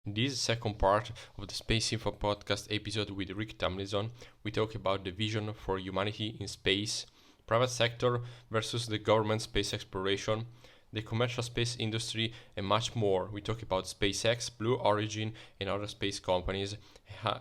In this second part of the SpaceInfo podcast episode with Rick Thumlinson, we talk about the vision for humanity in space, private sector versus the government space exploration, the commercial space industry, and much more. We talk about SpaceX, Blue Origin, and other space companies,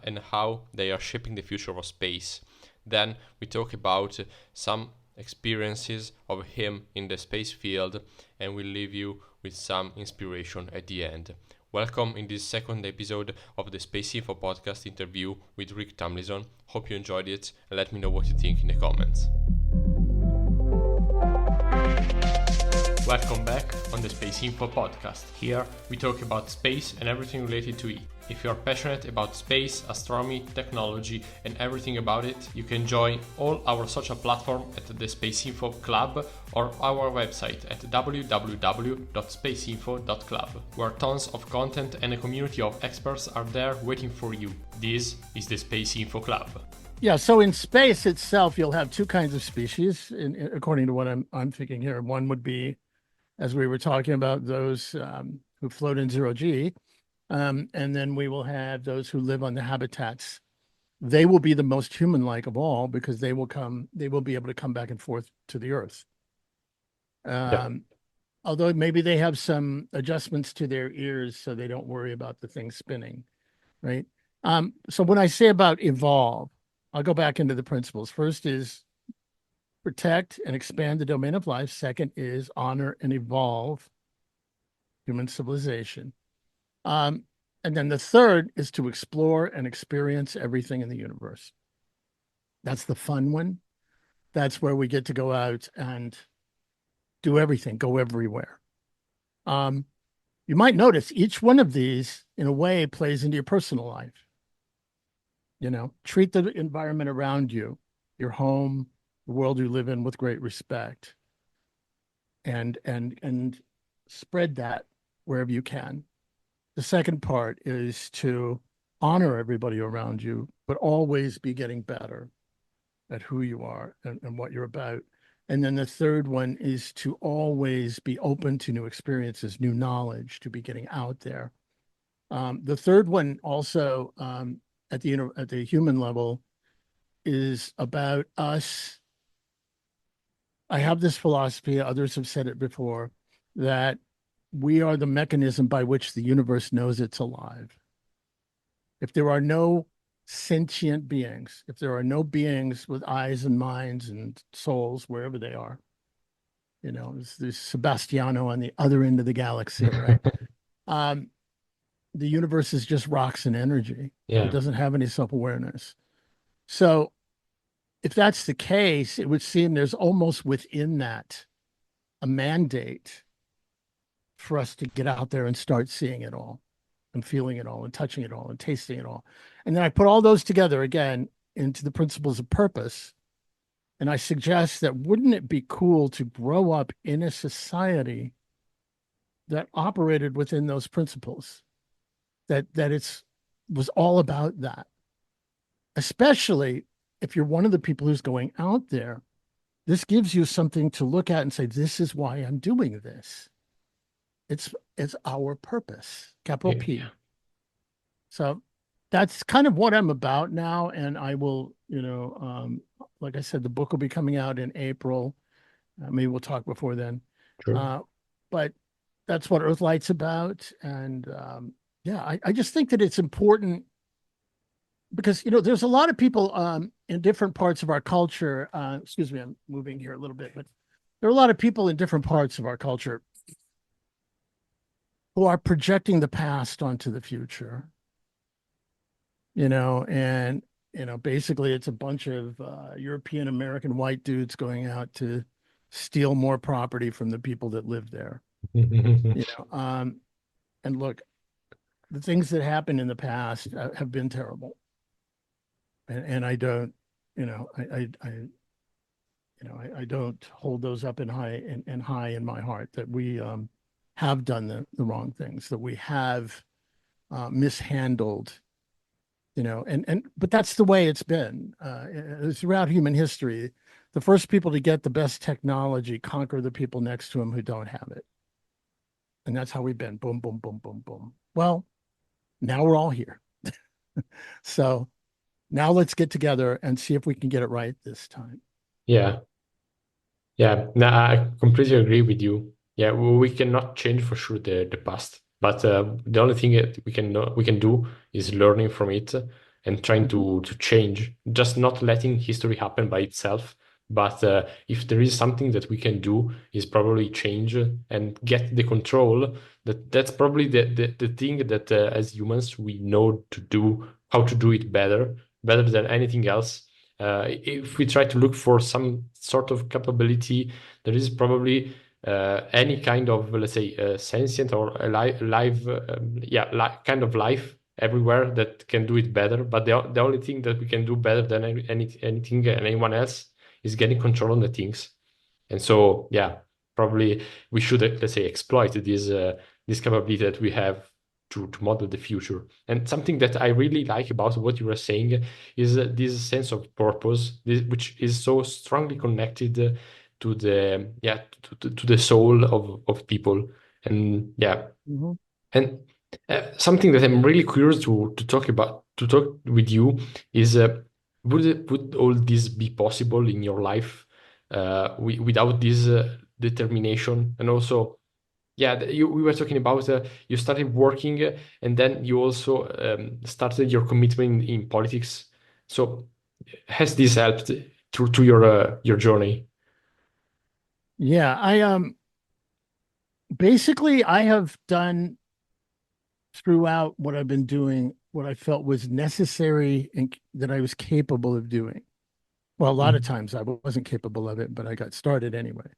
and how they are shaping the future of space. Then we talk about some experiences of him in the space field, and we leave you with some inspiration at the end. Welcome in this second episode of the SpaceInfo podcast interview with Rick Thumlinson. Hope you enjoyed it and let me know what you think in the comments. Welcome back on the SpaceInfo podcast. Here we talk about space and everything related to it. If you are passionate about space, astronomy, technology, and everything about it, you can join all our social platforms at the SpaceInfo Club or our website at www.spaceinfo.club, where tons of content and a community of experts are there waiting for you. This is the SpaceInfo Club. Yeah, so in space itself, you'll have two kinds of species, according to what I'm thinking here. One would be, as we were talking about, those who float in zero G. And then we will have those who live on the habitats. They will be the most human-like of all because they will be able to come back and forth to the Earth. Although maybe they have some adjustments to their ears so they don't worry about the thing spinning, right? So when I say about evolve, I'll go back into the principles. First is protect and expand the domain of life. Second is honor and evolve human civilization. And then the third is to explore and experience everything in the universe. That's the fun one. That's where we get to go out and do everything, go everywhere. You might notice each one of these, in a way, plays into your personal life. You know, treat the environment around you, your home, the world you live in, with great respect, and spread that wherever you can. The second part is to honor everybody around you, but always be getting better at who you are and what you're about. And then the third one is to always be open to new experiences, new knowledge, to be getting out there. The third one also, at the human level, is about us. I have this philosophy, others have said it before, that we are the mechanism by which the universe knows it's alive. If there are no sentient beings, if there are no beings with eyes and minds and souls, wherever they are, you know, there's Sebastiano on the other end of the galaxy, right? The universe is just rocks and energy. Yeah. It doesn't have any self-awareness. So if that's the case, it would seem there's almost within that a mandate for us to get out there and start seeing it all and feeling it all and touching it all and tasting it all. And then I put all those together again into the principles of purpose. And I suggest that wouldn't it be cool to grow up in a society that operated within those principles, that was all about that, especially if you're one of the people who's going out there. This gives you something to look at and say, this is why I'm doing this. It's our purpose, capital P. Yeah. So that's kind of what I'm about now. And I will, like I said, the book will be coming out in April. Maybe we'll talk before then. True. But that's what Earthlight's about. And I just think that it's important because, there's a lot of people in different parts of our culture. Excuse me, I'm moving here a little bit, but there are a lot of people in different parts of our culture who are projecting the past onto the future, and, basically it's a bunch of European American white dudes going out to steal more property from the people that live there. And look, the things that happened in the past have been terrible. And I don't, I don't hold those up in high in my heart, that we have done the wrong things, that we have mishandled, but that's the way it's been throughout human history. The first people to get the best technology conquer the people next to them who don't have it. And that's how we've been. Boom, boom, boom, boom, boom. Well, Now we're all here. So now let's get together and see if we can get it right this time. Yeah. Yeah, no, I completely agree with you. Yeah, we cannot change for sure the past, but the only thing that we can do is learning from it and trying Mhm. to change, just not letting history happen by itself. But if there is something that we can do, is probably change and get the control. That's probably the thing that as humans we know to do, how to do it better than anything else. If we try to look for some sort of capability, there is probably any kind of, let's say, sentient or a live, yeah, kind of life everywhere that can do it better. But the only thing that we can do better than anything and anyone else is getting control on the things. And so, yeah, probably we should, let's say, exploit this capability that we have to model the future. And something that I really like about what you were saying is this sense of purpose, which is so strongly connected to the to the soul of people. And yeah, Mhm. and something that I'm really curious to talk with you is would all this be possible in your life without this determination? And also, yeah, we were talking about you started working and then you also started your commitment in politics. So has this helped to your journey? Yeah, I basically I have done throughout what I've been doing what I felt was necessary and that I was capable of doing. Well, a lot of Mm. times I wasn't capable of it, but I got started anyway.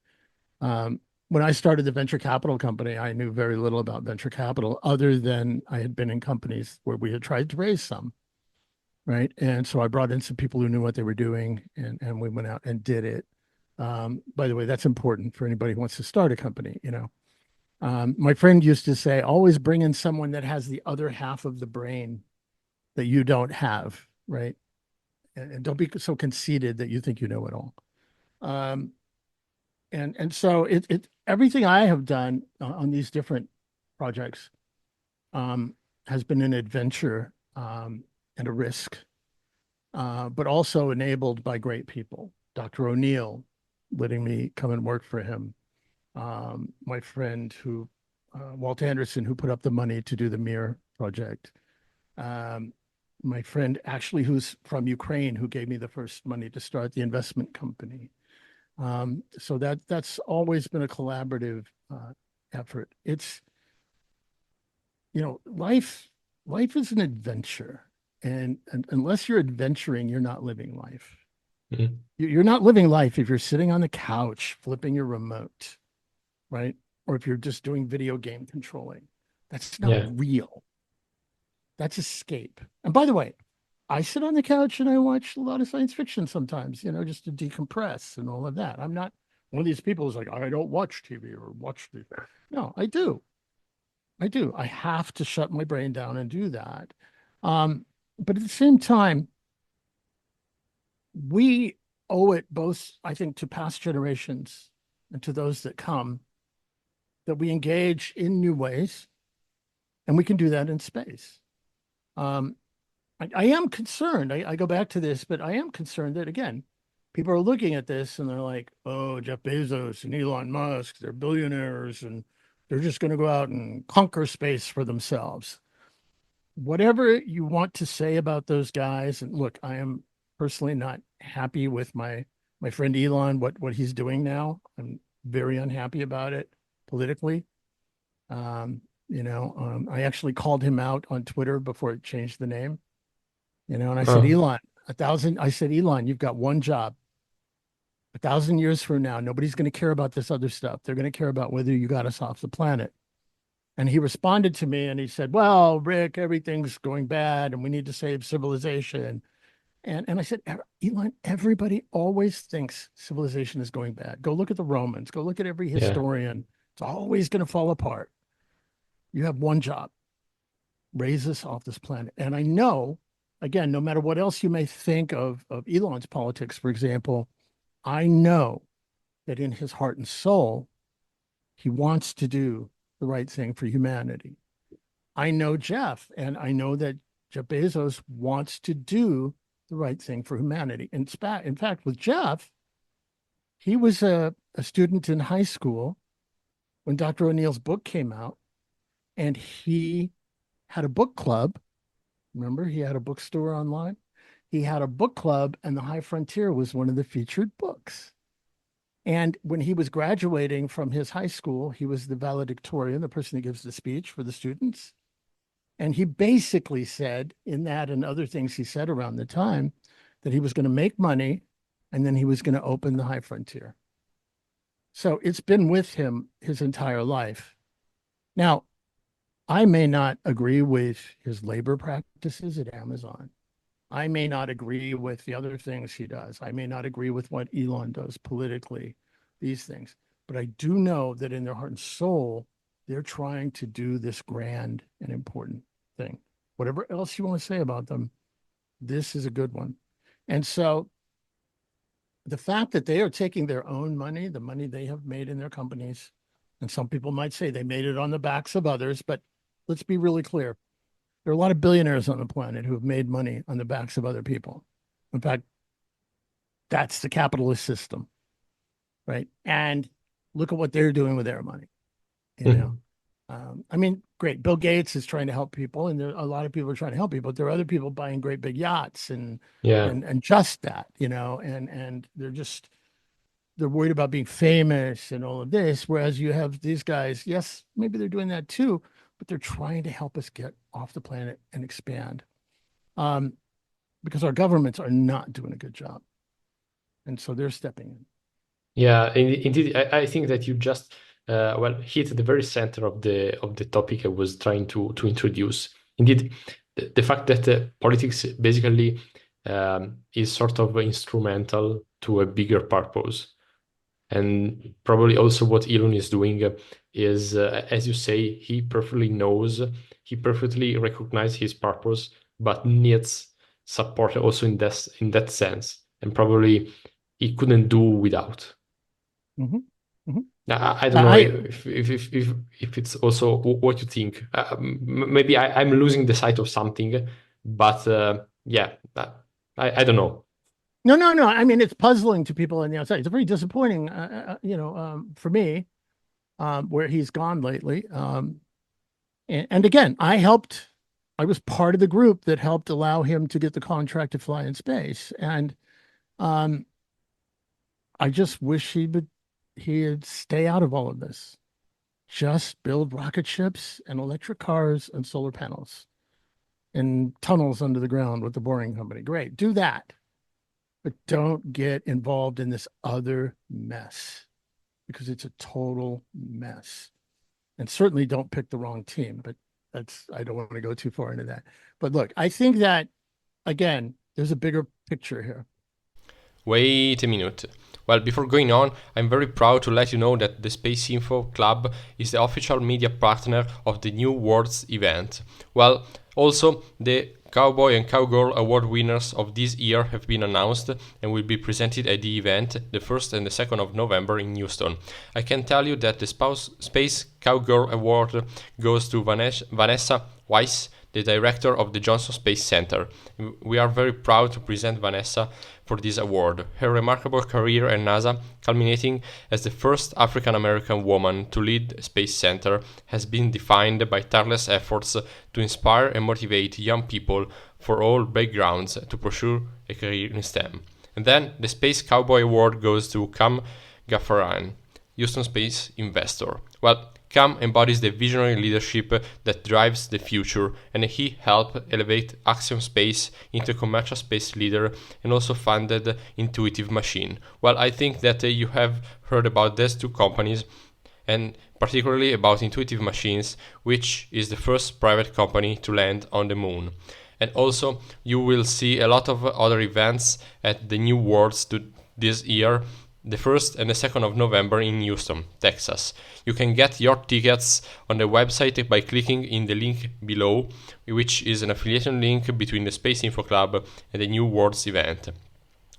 Um, when I started the venture capital company, I knew very little about venture capital other than I had been in companies where we had tried to raise some, right? And so I brought in some people who knew what they were doing and we went out and did it. By the way, that's important for anybody who wants to start a company, you know. My friend used to say, always bring in someone that has the other half of the brain that you don't have, right? And don't be so conceited that you think you know it all. Um, and so it everything I have done on these different projects um, has been an adventure and a risk, but also enabled by great people. Dr. O'Neill letting me come and work for him. My friend who Walt Anderson, who put up the money to do the Mir project. Um, my friend actually who's from Ukraine, who gave me the first money to start the investment company. So that's always been a collaborative effort. It's, you know, life is an adventure, and unless you're adventuring, you're not living life. Mhm. You're not living life if you're sitting on the couch flipping your remote, right? Or if you're just doing video game controlling. That's not Yeah. real. That's escape. And by the way, I sit on the couch and I watch a lot of science fiction sometimes, you know, just to decompress and all of that. I'm not one of these people who's like, I don't watch TV or watch the. No, I do. I do. I have to shut my brain down and do that. Um, but at the same time, we owe it both, I think, to past generations and to those that come that we engage in new ways, and we can do that in space. Um, I am concerned. I go back to this, but I am concerned that again, people are looking at this and they're like, "Oh, Jeff Bezos and Elon Musk, they're billionaires, and they're just going to go out and conquer space for themselves." Whatever you want to say about those guys, and look, I am personally not happy with my friend Elon, what he's doing now. I'm very unhappy about it politically. I actually called him out on Twitter before it changed the name. And I said, Oh, Elon, I said, Elon, you've got one job. 1,000 years from now, nobody's going to care about this other stuff. They're going to care about whether you got us off the planet. And he responded to me and he said, well, Rick, everything's going bad and we need to save civilization. And I said, Elon, everybody always thinks civilization is going bad. Go look at the Romans, go look at every yeah. historian. It's always going to fall apart. You have one job, raise us off this planet. And I know, again, no matter what else you may think of Elon's politics, for example, I know that in his heart and soul, he wants to do the right thing for humanity. I know Jeff, and I know that Jeff Bezos wants to do the right thing for humanity. In fact, with Jeff, he was a student in high school when Dr. O'Neill's book came out, and he had a book club. Remember, he had a bookstore online. He had a book club, and The High Frontier was one of the featured books. And when he was graduating from his high school, he was the valedictorian, the person that gives the speech for the students. And he basically said, in that and other things he said around the time, that he was going to make money and then he was going to open the High Frontier. So it's been with him his entire life. Now, I may not agree with his labor practices at Amazon. I may not agree with the other things he does. I may not agree with what Elon does politically, these things. But I do know that in their heart and soul, they're trying to do this grand and important thing. Whatever else you want to say about them, this is a good one. And so the fact that they are taking their own money, the money they have made in their companies, and some people might say they made it on the backs of others, but let's be really clear. There are a lot of billionaires on the planet who have made money on the backs of other people. In fact, that's the capitalist system, right? And look at what they're doing with their money. You know, I mean, great. Bill Gates is trying to help people, and there a lot of people are trying to help people. But there are other people buying great big yachts and just that, you know, and they're worried about being famous and all of this. Whereas you have these guys, yes, maybe they're doing that too, but they're trying to help us get off the planet and expand, because our governments are not doing a good job, and so they're stepping in. Yeah, indeed. I think that you just hit the very center of the topic I was trying to introduce. Indeed, the fact that politics basically is sort of instrumental to a bigger purpose. And probably also what Elon is doing is, as you say, he perfectly recognizes his purpose, but needs support also in that sense. And probably he couldn't do without. Mm-hmm. Mm-hmm. I don't know if it's also what you think. Maybe I'm losing the sight of something, but yeah, I don't know. No. I mean, it's puzzling to people on the outside. It's very disappointing, for me, where he's gone lately. And again, I was part of the group that helped allow him to get the contract to fly in space. And I just wish he'd stay out of all of this. Just build rocket ships and electric cars and solar panels and tunnels under the ground with the Boring Company. Great, do that. But don't get involved in this other mess, because it's a total mess. And certainly don't pick the wrong team, but I don't want to go too far into that. But look, I think that, again, there's a bigger picture here. Wait a minute. Well, before going on, I'm very proud to let you know that the SpaceInfo Club is the official media partner of the New Worlds event. Well, also, the Cowboy and Cowgirl Award winners of this year have been announced and will be presented at the event the 1st and the 2nd of November in Houston. I can tell you that the Space Cowgirl Award goes to Vanessa Weiss, the director of the Johnson Space Center. We are very proud to present Vanessa for this award. Her remarkable career at NASA, culminating as the first African-American woman to lead a space center, has been defined by tireless efforts to inspire and motivate young people for all backgrounds to pursue a career in STEM. And then the Space Cowboy Award goes to Cam Gaffaran, Houston Space investor. Well, Cam embodies the visionary leadership that drives the future, and he helped elevate Axiom Space into a commercial space leader and also funded Intuitive Machine. Well, I think that you have heard about these two companies, and particularly about Intuitive Machines, which is the first private company to land on the moon. And also, you will see a lot of other events at the New Worlds this year, the 1st and the 2nd of November in Houston, Texas. You can get your tickets on the website by clicking in the link below, which is an affiliation link between the SpaceInfo Club and the New Worlds event.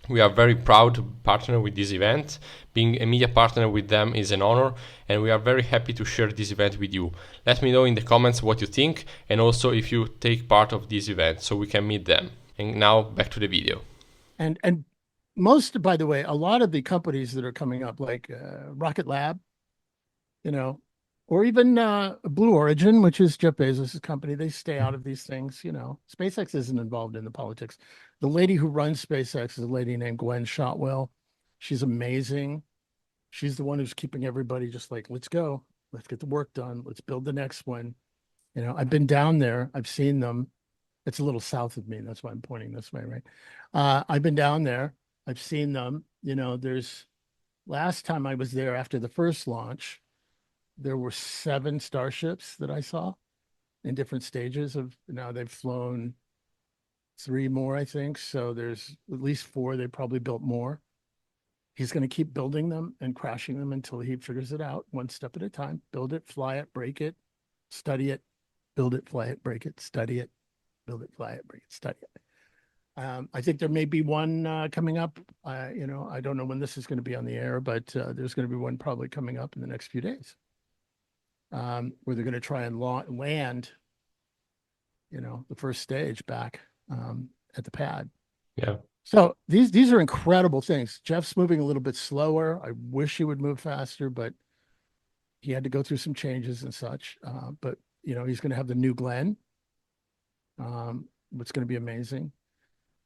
We are very proud to partner with this event. Being a media partner with them is an honor, and we are very happy to share this event with you. Let me know in the comments what you think, and also if you take part of this event so we can meet them. And now back to the video. And most, by the way, a lot of the companies that are coming up, like Rocket Lab, you know, or even Blue Origin, which is Jeff Bezos' company, they stay out of these things. You know, SpaceX isn't involved in the politics. The lady who runs SpaceX is a lady named Gwen Shotwell. She's amazing. She's the one who's keeping everybody just like, let's go, let's get the work done, let's build the next one. You know, I've been down there, I've seen them. It's a little south of me. That's why I'm pointing this way, right? I've been down there. I've seen them. You know, last time I was there after the first launch, there were 7 starships that I saw in different stages of, now they've flown 3 more, I think. So there's at least 4. They probably built more. He's going to keep building them and crashing them until he figures it out, one step at a time. Build it, fly it, break it, study it, build it, fly it, break it, study it, build it, fly it, break it, study it. I think there may be one coming up. You know, I don't know when this is going to be on the air, but there's going to be one probably coming up in the next few days, where they're going to try and land, you know, the first stage back at the pad. Yeah. So these are incredible things. Jeff's moving a little bit slower. I wish he would move faster, but he had to go through some changes and such. But you know, he's going to have the New Glenn, which is going to be amazing.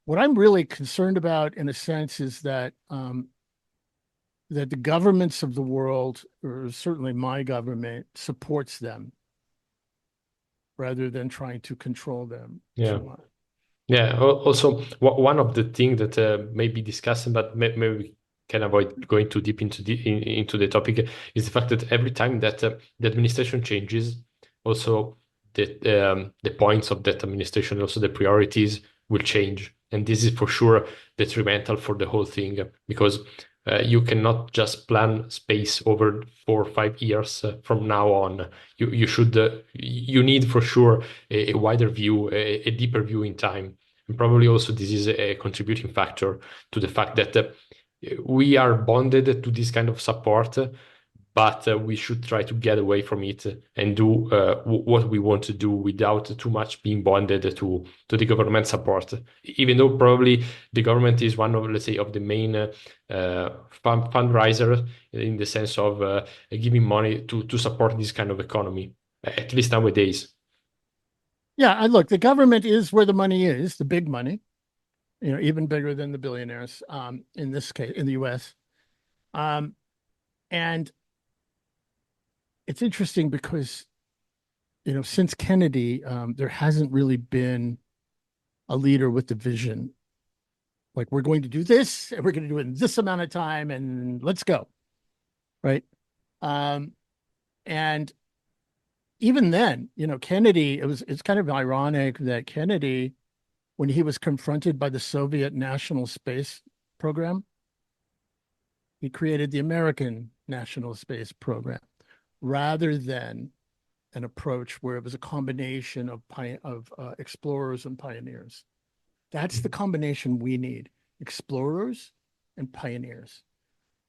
What I'm really concerned about, in a sense, is that that the governments of the world, or certainly my government, supports them rather than trying to control them Yeah. too much. Yeah. Also, one of the things that may be discussed, but maybe we can avoid going too deep into the topic, is the fact that every time that the administration changes, also the points of that administration, also the priorities will change, and this is for sure detrimental for the whole thing, because you cannot just plan space over 4 or 5 years from now on. You need for sure a wider view, a deeper view in time. And probably also this is a contributing factor to the fact that we are bonded to this kind of support, but we should try to get away from it and do what we want to do without too much being bonded to the government support. Even though probably the government is one of, let's say, of the main fundraiser in the sense of giving money to support this kind of economy, at least nowadays. Yeah, look, the government is where the money is, the big money, you know, even bigger than the billionaires, in this case, in the US. And it's interesting because, you know, since Kennedy, there hasn't really been a leader with the vision. Like, we're going to do this, and we're going to do it in this amount of time, and let's go. Right. And even then, you know, Kennedy, it's kind of ironic that Kennedy, when he was confronted by the Soviet National Space Program, he created the American National Space Program rather than an approach where it was a combination of explorers and pioneers. That's the combination we need: explorers and pioneers.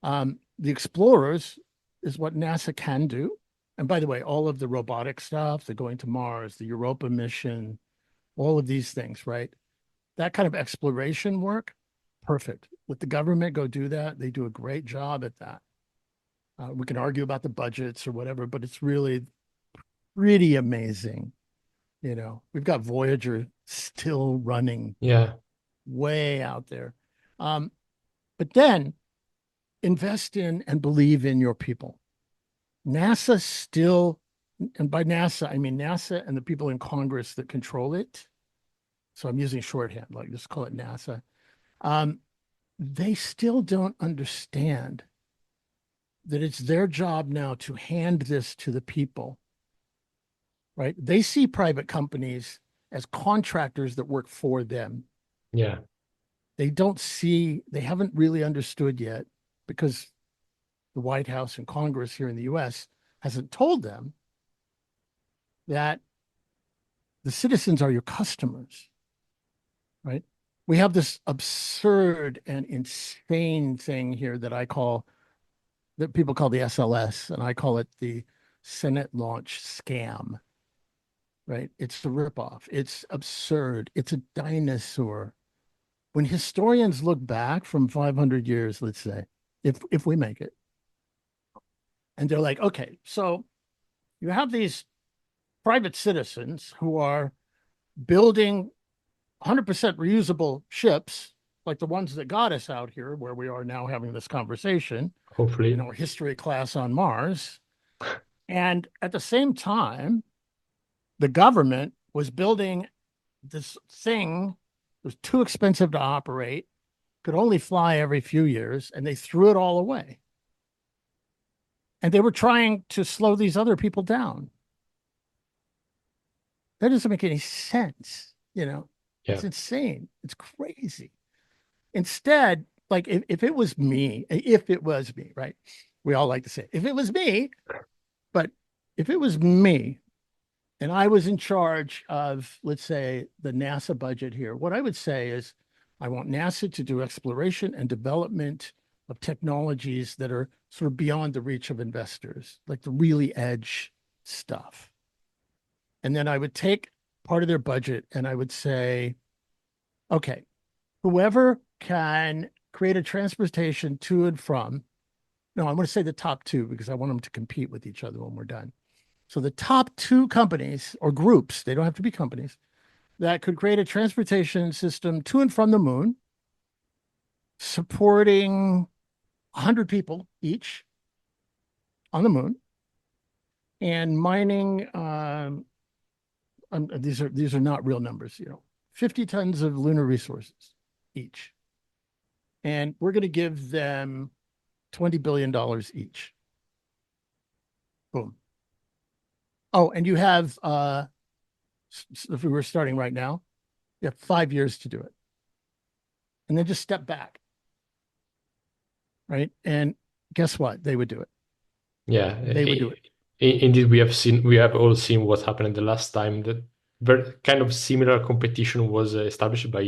The explorers is what NASA can do. And by the way, all of the robotic stuff, the going to Mars, the Europa mission, all of these things, right? That kind of exploration work, perfect. Let the government go do that. They do a great job at that. We can argue about the budgets or whatever, but it's really pretty amazing. You know, we've got Voyager still running, Yeah, way out there. But then invest in and believe in your people. NASA still, and by NASA, I mean NASA and the people in Congress that control it. So I'm using shorthand, like just call it NASA. They still don't understand that it's their job now to hand this to the people, right? They see private companies as contractors that work for them. yeah, They haven't really understood yet, because the White House and Congress here in the US hasn't told them that the citizens are your customers, right? we have this absurd and insane thing here that people call the SLS, and I call it the Senate launch scam, right? It's the ripoff. It's absurd. It's a dinosaur. When historians look back from 500 years, let's say, if we make it, and they're like, okay, so you have these private citizens who are building 100% reusable ships, like the ones that got us out here, where we are now having this conversation, Hopefully. in our history class on Mars. And at the same time, the government was building this thing that was too expensive to operate, could only fly every few years, and they threw it all away. And they were trying to slow these other people down. That doesn't make any sense, you know? Yeah. It's insane. It's crazy. Instead, like if it was me, right? We all like to say, if it was me, but if it was me and I was in charge of, let's say, the NASA budget here, what I would say is I want NASA to do exploration and development of technologies that are sort of beyond the reach of investors, like the really edge stuff. And then I would take part of their budget and I would say, okay, whoever can create a transportation to and from, no, I'm going to say the top two because I want them to compete with each other when we're done. So the top two companies or groups, they don't have to be companies, that could create a transportation system to and from the moon, supporting 100 people each on the moon, and mining. These are not real numbers, 50 tons of lunar resources each, and we're going to give them $20 billion each. Boom. Oh, and you have, if we were starting right now, you have 5 years to do it. And then just step back. Right. And guess what? They would do it. Yeah, They would do it. Indeed, we have all seen what happened the last time. That very kind of similar competition was established by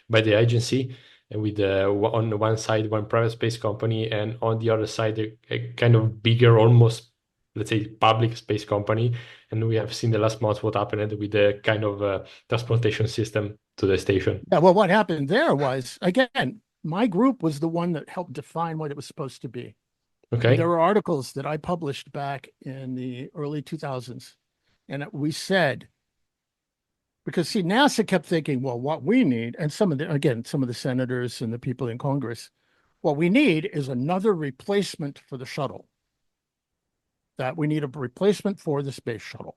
the agency, and with on one side one private space company, and on the other side a kind of bigger, almost, let's say, public space company. And we have seen the last month what happened with the kind of transportation system to the station. Yeah. Well, what happened there was, again, my group was the one that helped define what it was supposed to be. Okay. And there were articles that I published back in the early 2000s. And we said, because see, NASA kept thinking, well, what we need, and some of the senators and the people in Congress, what we need is another replacement for the shuttle. That we need a replacement for the space shuttle,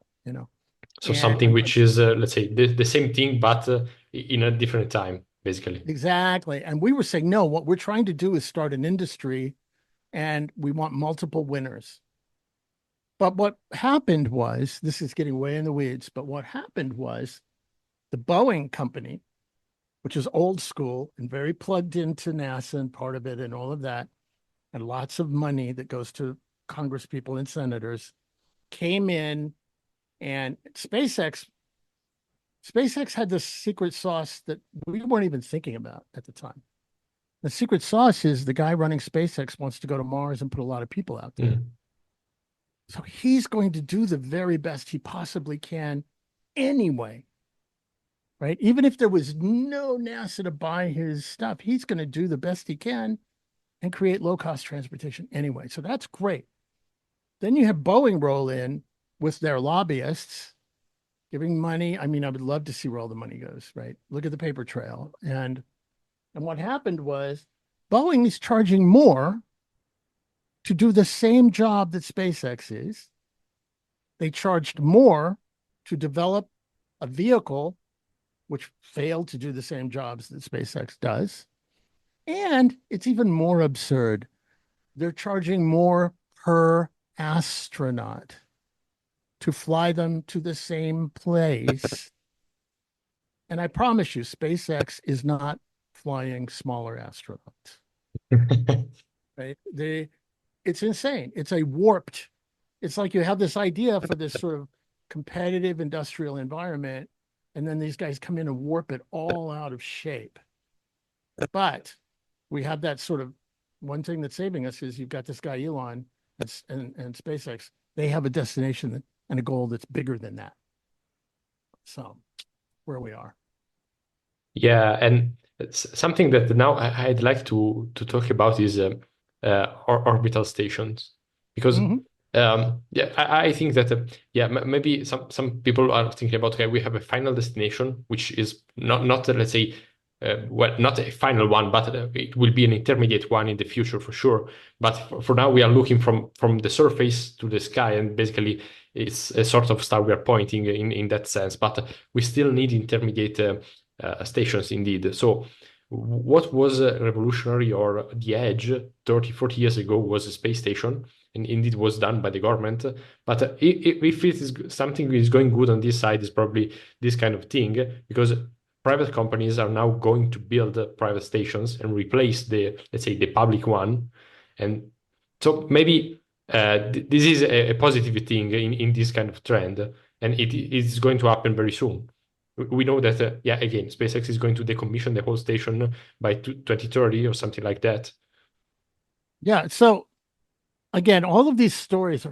So something which is, let's say, the same thing, but in a different time, basically. Exactly. And we were saying, no, what we're trying to do is start an industry and we want multiple winners. But what happened was, this is getting way in the weeds, but what happened was the Boeing company, which is old school and very plugged into NASA and part of it and all of that, and lots of money that goes to Congress people and senators, came in, and SpaceX had this secret sauce that we weren't even thinking about at the time. The secret sauce is the guy running SpaceX wants to go to Mars and put a lot of people out there. So he's going to do the very best he possibly can anyway, right? Even if there was no NASA to buy his stuff, he's going to do the best he can and create low-cost transportation anyway. So that's great. Then you have Boeing roll in with their lobbyists giving money. I mean, I would love to see where all the money goes, right? Look at the paper trail. And what happened was Boeing is charging more to do the same job that SpaceX is. They charged more to develop a vehicle which failed to do the same jobs that SpaceX does. And it's even more absurd. They're charging more per astronaut to fly them to the same place. And I promise you, SpaceX is not flying smaller astronauts. Right? It's insane. It's like you have this idea for this sort of competitive industrial environment, and then these guys come in and warp it all out of shape. But we have that sort of one thing that's saving us is you've got this guy Elon and SpaceX. They have a destination and a goal that's bigger than that. So where we are. Yeah, and it's something that now I'd like to talk about is orbital stations, because Mhm. yeah, I think that yeah, maybe some people are thinking about, okay, we have a final destination which is not let's say well, not a final one, but it will be an intermediate one in the future for sure. But for now, we are looking from the surface to the sky, and basically it's a sort of star we are pointing in that sense. But we still need intermediate stations indeed. So what was revolutionary or the edge 30, 40 years ago was a space station, and indeed was done by the government. But if it is something is going good on this side, is probably this kind of thing, because private companies are now going to build private stations and replace the, let's say, the public one. And so maybe this is a positive thing in this kind of trend, and it is going to happen very soon. We know that, yeah, again, SpaceX is going to decommission the whole station by 2030 or something like that. Yeah. So again, all of these stories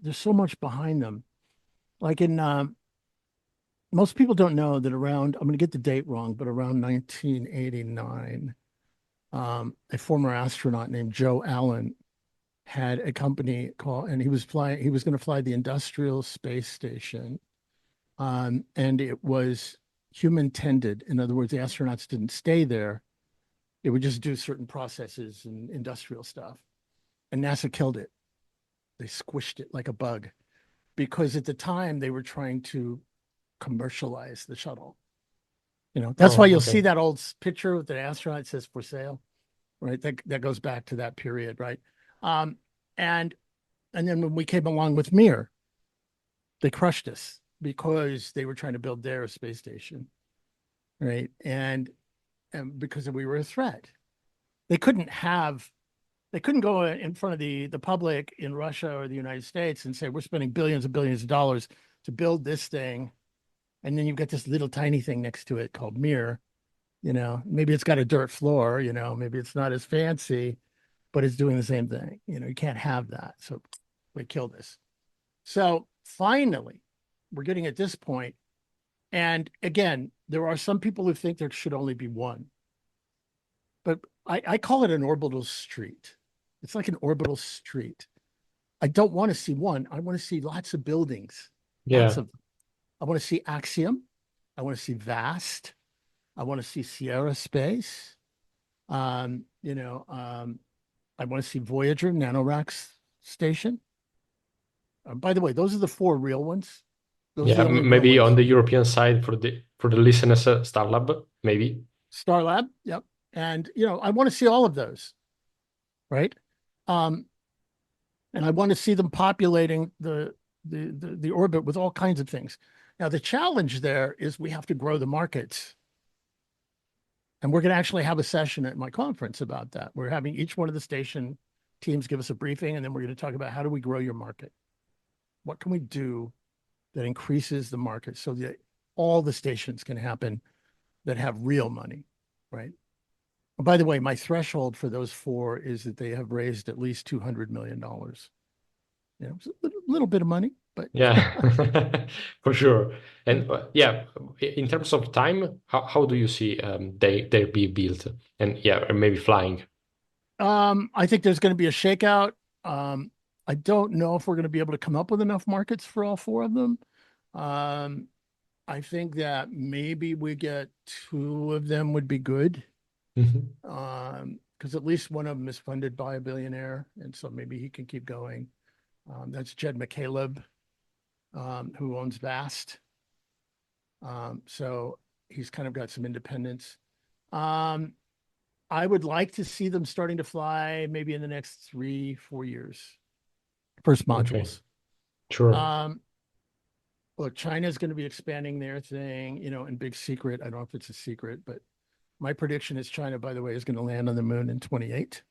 there's so much behind them. Like in most people don't know that around, I'm going to get the date wrong, but around 1989, a former astronaut named Joe Allen had a company called, and he was going to fly the Industrial Space Station. And it was human tended. In other words, the astronauts didn't stay there. It would just do certain processes and industrial stuff. And NASA killed it. They squished it like a bug because at the time they were trying to commercialize the shuttle. That's why Oh, you'll okay. see that old picture with the astronaut says for sale, right? That goes back to that period, right? Um, and and then when we came along with Mir, they crushed us because they were trying to build their space station, right? And because we were a threat, they couldn't go in front of the public in Russia or the United States and say we're spending billions and billions of dollars to build this thing, and then you've got this little tiny thing next to it called Mir. Maybe it's got a dirt floor. Maybe it's not as fancy, but it's doing the same thing. You can't have that. So they killed us. So finally, we're getting at this point. And again, there are some people who think there should only be one, but I call it an orbital street. It's like an orbital street. I don't want to see one. I want to see lots of buildings, lots Yeah. of. I want to see Axiom. I want to see Vast. I want to see Sierra Space. I want to see Voyager Nanoracks Station. By the way, those are the four real ones. Those are Yeah, the only real maybe ones. on the European side for the listeners, Starlab, maybe. Starlab, yep. And I want to see all of those, right? Um, and I want to see them populating the orbit with all kinds of things. Now, the challenge there is we have to grow the markets. And we're going to actually have a session at my conference about that. We're having each one of the station teams give us a briefing, and then we're going to talk about how do we grow your market? What can we do that increases the market so that all the stations can happen that have real money, right? And by the way, my threshold for those four is that they have raised at least $200 million. It's a little bit of money, but Yeah, for sure. And yeah, in terms of time, how do you see they be built? And yeah, or maybe flying. I think there's going to be a shakeout. I don't know if we're going to be able to come up with enough markets for all four of them. Um, I think that maybe we get two of them would be good. Mhm. Because at least one of them is funded by a billionaire, and so maybe he can keep going. That's Jed McCaleb, who owns Vast. So he's kind of got some independence. Um, I would like to see them starting to fly maybe in the next 3-4 years. First Okay, modules. sure. Look, China's going to be expanding their thing, in big secret. I don't know if it's a secret, but my prediction is China, by the way, is going to land on the moon in 28.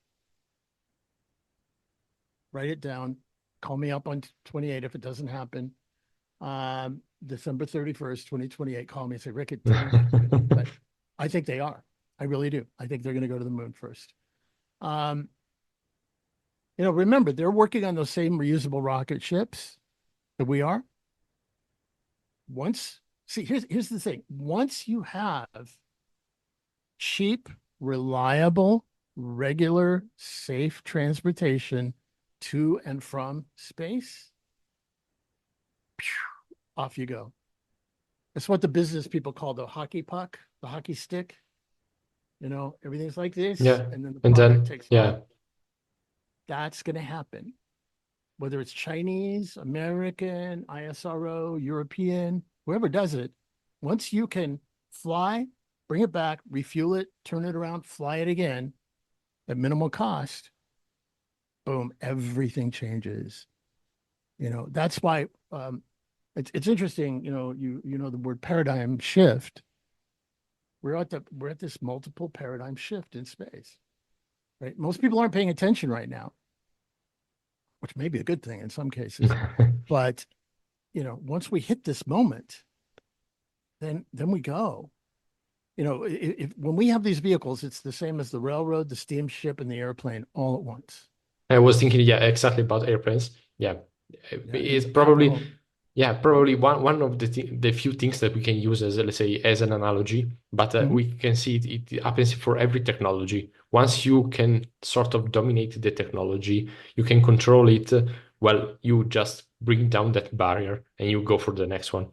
Write it down. Call me up on 28 if it doesn't happen. December 31st, 2028, call me and say, Rick, it didn't happen. But I think they are. I really do. I think they're going to go to the moon first. Remember, they're working on those same reusable rocket ships that we are. Here's the thing. Once you have cheap, reliable, regular, safe transportation to and from space, off you go. It's what the business people call the hockey puck, the hockey stick. Everything's like this, and then the product takes off. That's going to happen. Whether it's Chinese, American, ISRO, European, whoever does it, once you can fly, bring it back, refuel it, turn it around, fly it again at minimal cost, boom, everything changes. That's why it's interesting. The word paradigm shift. We're at this multiple paradigm shift in space, right? Most people aren't paying attention right now, which may be a good thing in some cases. But once we hit this moment, then we go. When we have these vehicles, it's the same as the railroad, the steamship, and the airplane all at once. I was thinking, exactly about airplanes. It's probably one of the few things that we can use as, let's say, as an analogy, but we can see it happens for every technology. Once you can sort of dominate the technology, you can control it, well, you just bring down that barrier and you go for the next one.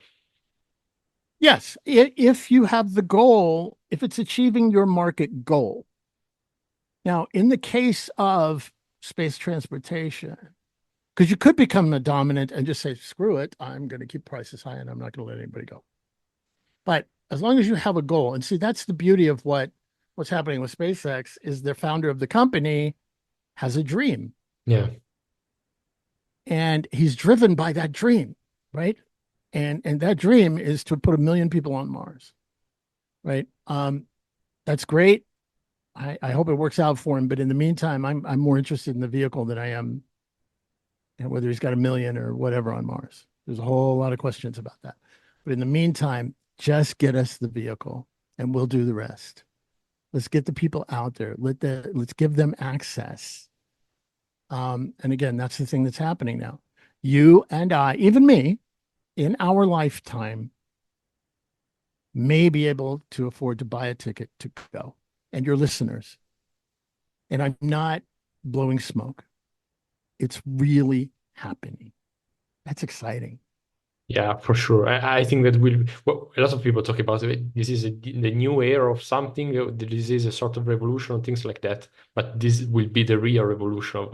Yes, if you have the goal, if it's achieving your market goal. Now, in the case of space transportation, because you could become a dominant and just say, screw it, I'm going to keep prices high and I'm not going to let anybody go. But as long as you have a goal, and see, that's the beauty of what's happening with SpaceX is the founder of the company has a dream. Yeah. And he's driven by that dream, right? And that dream is to put 1 million people on Mars, right? That's great. I hope it works out for him. But in the meantime, I'm more interested in the vehicle than I am whether he's got 1 million or whatever on Mars. There's a whole lot of questions about that. But in the meantime, just get us the vehicle and we'll do the rest. Let's get the people out there. Let's give them access. And again, that's the thing that's happening now. You and I, even me, in our lifetime, may be able to afford to buy a ticket to go. And your listeners. And I'm not blowing smoke. It's really happening. That's exciting. Yeah, for sure. I think that a lot of people talk about it. This is the new era of something. This is a sort of revolution, things like that. But this will be the real revolution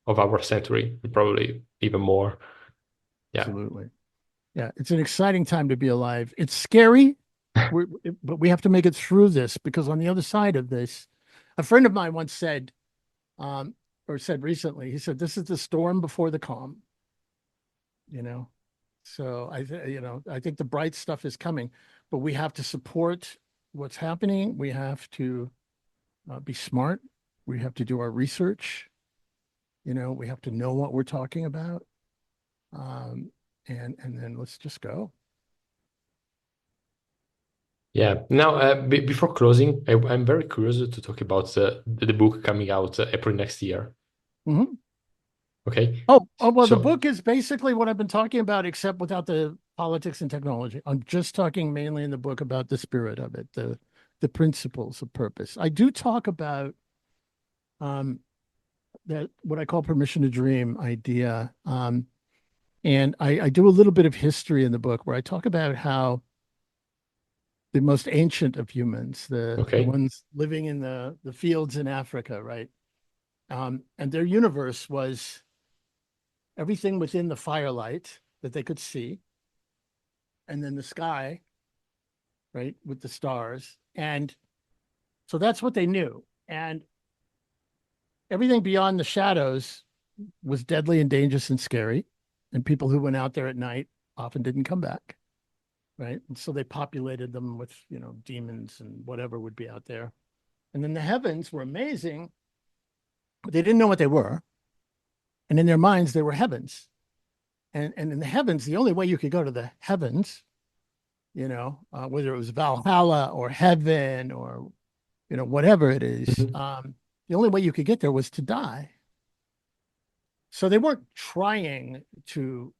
of our century, probably even more. Yeah. Absolutely. Yeah, it's an exciting time to be alive. It's scary, but we have to make it through this because on the other side of this, a friend of mine once said, or said recently, he said, this is the storm before the calm, So I think the bright stuff is coming, but we have to support what's happening. We have to be smart. We have to do our research. We have to know what we're talking about. And then let's just go. Yeah. Now, before closing, I'm very curious to talk about the book coming out April next year. Mm-hmm. Okay. Well, the book is basically what I've been talking about, except without the politics and technology. I'm just talking mainly in the book about the spirit of it, the principles of purpose. I do talk about that what I call permission to dream idea. And I do a little bit of history in the book where I talk about how the most ancient of humans, the ones living in the fields in Africa, right? And their universe was everything within the firelight that they could see, and then the sky, right, with the stars. And so that's what they knew. And everything beyond the shadows was deadly and dangerous and scary. And people who went out there at night often didn't come back, right? And so they populated them with, demons and whatever would be out there. And then the heavens were amazing, but they didn't know what they were. And in their minds, they were heavens. And in the heavens, the only way you could go to the heavens, whether it was Valhalla or heaven or whatever it is. Mhm. The only way you could get there was to die. So they weren't trying to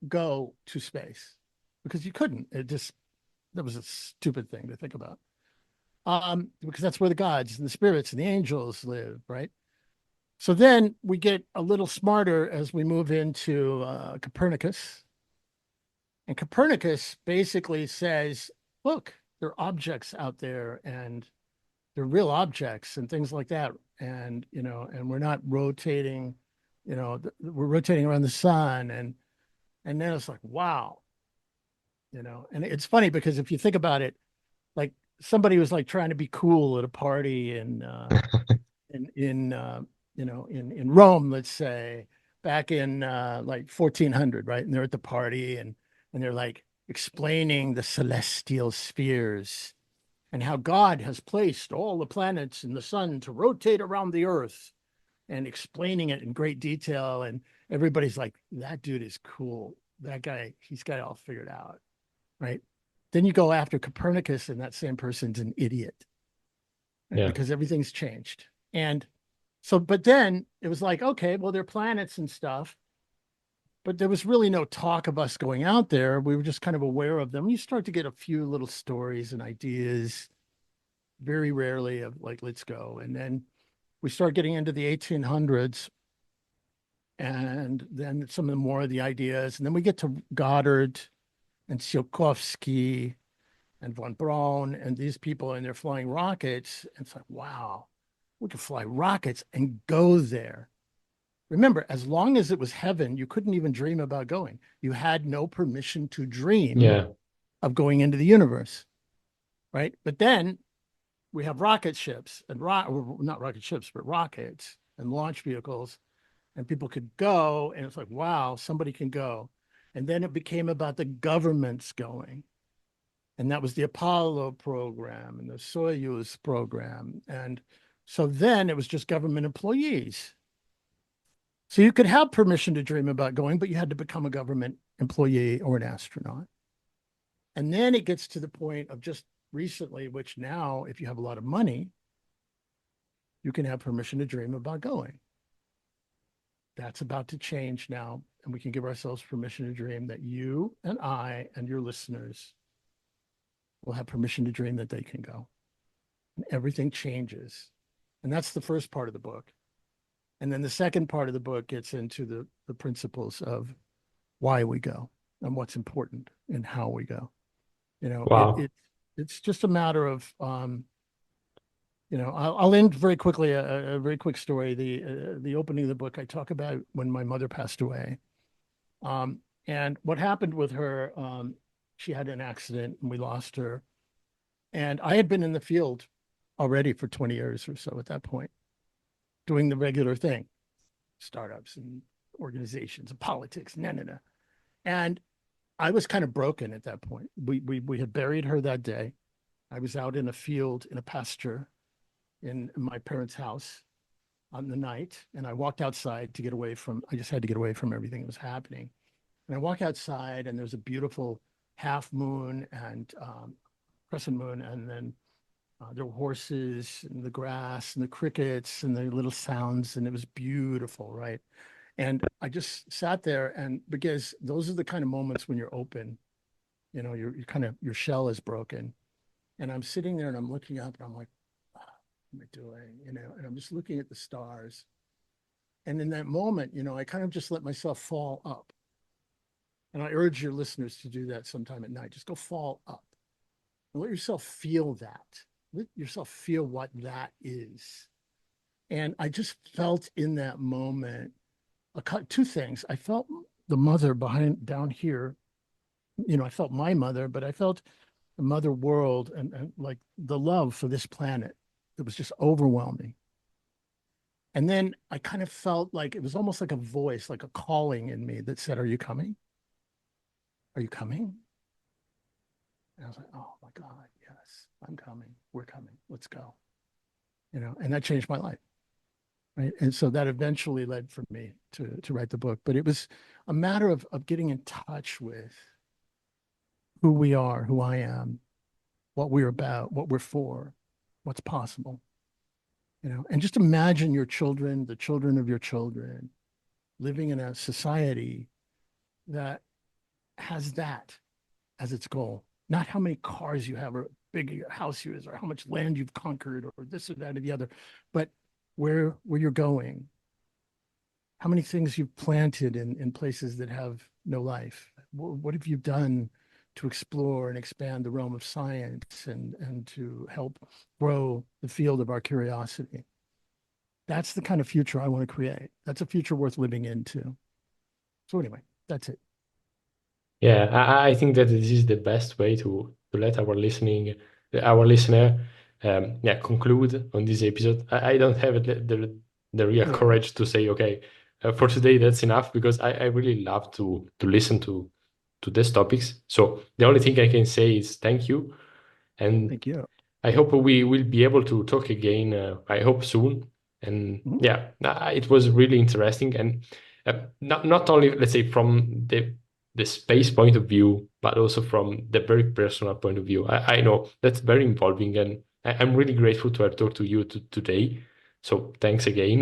go to space because you couldn't. That was a stupid thing to think about. Because that's where the gods and the spirits and the angels live, right? So then we get a little smarter as we move into Copernicus. And Copernicus basically says, look, there are objects out there and they're real objects and things like that. And, and we're not rotating, we're rotating around the sun. And then it's like, wow, and it's funny because if you think about it, like somebody was like trying to be cool at a party in Rome, let's say, back in like 1400, right? And they're at the party and they're like explaining the celestial spheres and how God has placed all the planets and the sun to rotate around the earth and explaining it in great detail. And everybody's like, that dude is cool. That guy, he's got it all figured out, right? Then you go after Copernicus and that same person's an idiot, right? Yeah. Because everything's changed. And so, but then it was like, okay, well, they're planets and stuff, but there was really no talk of us going out there. We were just kind of aware of them. You start to get a few little stories and ideas, very rarely of like, let's go. And then we start getting into the 1800s and then some of the more of the ideas. And then we get to Goddard and Tsiolkovsky and von Braun and these people, and they're flying rockets. And it's like, wow, we could fly rockets and go there. Remember, as long as it was heaven, you couldn't even dream about going. You had no permission to dream Yeah. of going into the universe, right? But then we have rocket ships and not rocket ships, but rockets and launch vehicles, and people could go. And it's like, wow, somebody can go. And then it became about the governments going. And that was the Apollo program and the Soyuz program. And so then it was just government employees. So you could have permission to dream about going, but you had to become a government employee or an astronaut. And then it gets to the point of just recently, which now, if you have a lot of money, you can have permission to dream about going. That's about to change now. And we can give ourselves permission to dream that you and I and your listeners will have permission to dream that they can go. And everything changes. And that's the first part of the book. And then the second part of the book gets into the principles of why we go and what's important and how we go. Wow. It's just a matter of, I'll end very quickly, a very quick story. The opening of the book, I talk about when my mother passed away. And what happened with her, she had an accident and we lost her. And I had been in the field already for 20 years or so at that point, doing the regular thing, startups and organizations and politics, And I was kind of broken at that point. We had buried her that day. I was out in a field in a pasture in my parents' house on the night. And I walked outside to get away I just had to get away from everything that was happening. And I walk outside and there's a beautiful half moon and crescent moon. And then there were horses and the grass and the crickets and the little sounds. And it was beautiful, right? And I just sat there, and because those are the kind of moments when you're open, you're kind of, your shell is broken. And I'm sitting there and I'm looking up and I'm like, what am I doing? And I'm just looking at the stars. And in that moment, I kind of just let myself fall up. And I urge your listeners to do that sometime at night. Just go fall up and let yourself feel that. Let yourself feel what that is. And I just felt in that moment two things. I felt the mother down here. I felt my mother, but I felt the mother world and like the love for this planet that was just overwhelming. And then I kind of felt like it was almost like a voice, like a calling in me that said, are you coming? Are you coming? And I was like, oh my God, yes, I'm coming. We're coming. Let's go. And that changed my life. Right. And so that eventually led for me to write the book. But it was a matter of getting in touch with who we are, who I am, what we're about, what we're for, what's possible, and just imagine your children, the children of your children, living in a society that has that as its goal, not how many cars you have or big your house is or how much land you've conquered or this or that or the other, but where you're going, how many things you've planted in places that have no life. What have you done to explore and expand the realm of science and to help grow the field of our curiosity? That's the kind of future I want to create. That's a future worth living into. So anyway, that's it. Yeah, I think that this is the best way to let our listener conclude on this episode. I don't have the real Yeah. courage to say, okay, for today that's enough, because I really love to listen to these topics. So the only thing I can say is thank you, and Thank you. I hope we will be able to talk again. I hope soon. And Mhm. yeah, it was really interesting, and not only, let's say, from the space point of view, but also from the very personal point of view. I know that's very involving, and I'm really grateful to have talked to you today. So thanks again.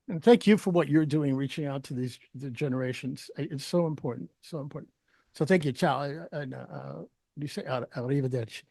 And thank you for what you're doing, reaching out to the generations. It's so important, so important. So thank you. Ciao. And, do you say arrivederci?